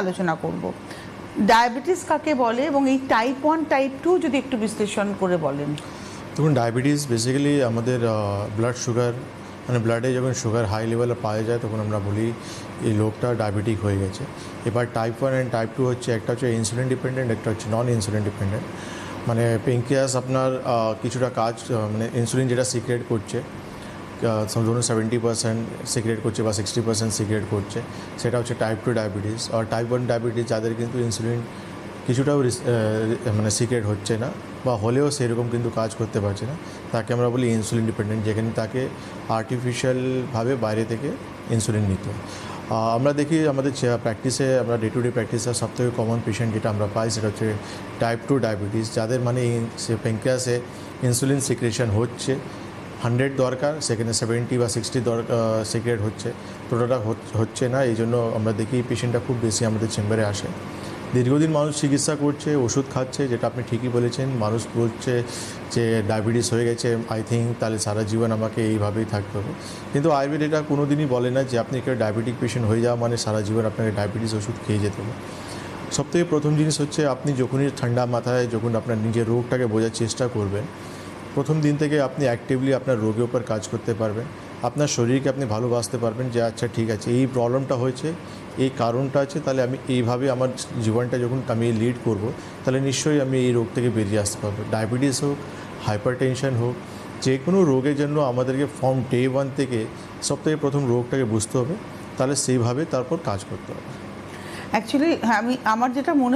আলোচনা করব। ডায়াবেটিস কাকে বলে এবং এই টাইপ 1 টাইপ 2 যদি একটু বিশ্লেষণ করে বলেন। দেখুন, ডায়াবেটিস বেসিক্যালি আমাদের ব্লাড সুগার, মানে ব্লাডে যখন সুগার হাই লেভেলে পাওয়া যায় তখন আমরা বলি এই লোকটা ডায়াবেটিক হয়ে গেছে। এবার টাইপ 1 অ্যান্ড টাইপ 2 হচ্ছে, একটা হচ্ছে ইনসুলিন ডিপেন্ডেন্ট, একটা হচ্ছে নন ইনসুলিন ডিপেন্ডেন্ট। মানে পেনক্রিয়াস আপনার কিছুটা কাজ, মানে ইনসুলিন যেটা সিক্রেট করছে, ধরুন 70% সিক্রেট করছে বা 60% সিক্রেট করছে, সেটা হচ্ছে টাইপ 2 ডায়াবেটিস। আর টাইপ 1 ডায়াবেটিস যাদের কিন্তু ইনসুলিন কিছুটাও মানে সিক্রেট হচ্ছে না বা হলেও সেরকম কিন্তু কাজ করতে পারছে না, তাকে আমরা বলি ইনসুলিন ডিপেন্ডেন্ট, যেখানে তাকে আর্টিফিশিয়ালভাবে বাইরে থেকে ইনসুলিন নিতে হয়। আমরা দেখি আমাদের প্র্যাকটিসে, আমরা ডে টু ডে প্র্যাকটিসে সবথেকে কমন পেশেন্ট যেটা আমরা পাই সেটা হচ্ছে টাইপ 2 ডায়াবেটিস, যাদের মানে প্যানক্রিয়াসে ইনসুলিন সিক্রেশন হচ্ছে, 100 দরকার, সেখানে 70 বা 60 সিক্রেট হচ্ছে, টোটালটা হচ্ছে না। এই জন্য আমরা দেখি পেশেন্টটা খুব বেশি আমাদের চেম্বারে আসে। দীর্ঘদিন মানুষ চিকিৎসা করছে, ওষুধ খাচ্ছে, যেটা আপনি ঠিকই বলেছেন, মানুষ বলছে যে ডায়াবেটিস হয়ে গেছে, আই থিঙ্ক তাহলে সারা জীবন আমাকে এইভাবেই থাকতে হবে। কিন্তু আয়ুর্বেদ এটা কোনো দিনই বলে না যে আপনি একটা ডায়াবেটিক পেশেন্ট হয়ে যাওয়া মানে সারা জীবন আপনাকে ডায়াবেটিস ওষুধ খেয়ে যেতে হবে। সবথেকে প্রথম জিনিস হচ্ছে, আপনি যখনই ঠান্ডা মাথায় যখন আপনার নিজের রোগটাকে বোঝার চেষ্টা করবেন, প্রথম দিন থেকে আপনি অ্যাক্টিভলি আপনার রোগের উপর কাজ করতে পারবেন, আপনার শরীরকে আপনি ভালোবাসতে পারবেন যে আচ্ছা ঠিক আছে, এই প্রবলেমটা হয়েছে, এই কারণটা আছে, তাহলে আমি এইভাবে আমার জীবনটা যখন আমি লিড করব, তাহলে নিশ্চয়ই আমি এই রোগ থেকে বেরিয়ে আসতে পারবো। ডায়াবেটিস হোক, হাইপার টেনশন হোক, যে কোনো রোগের জন্য আমাদেরকে ফ্রম ডে 1 থেকে সবথেকে প্রথম রোগটাকে বুঝতে হবে, তাহলে সেইভাবে তারপর কাজ করতে হবে। অ্যাকচুয়ালি আমার যেটা মনে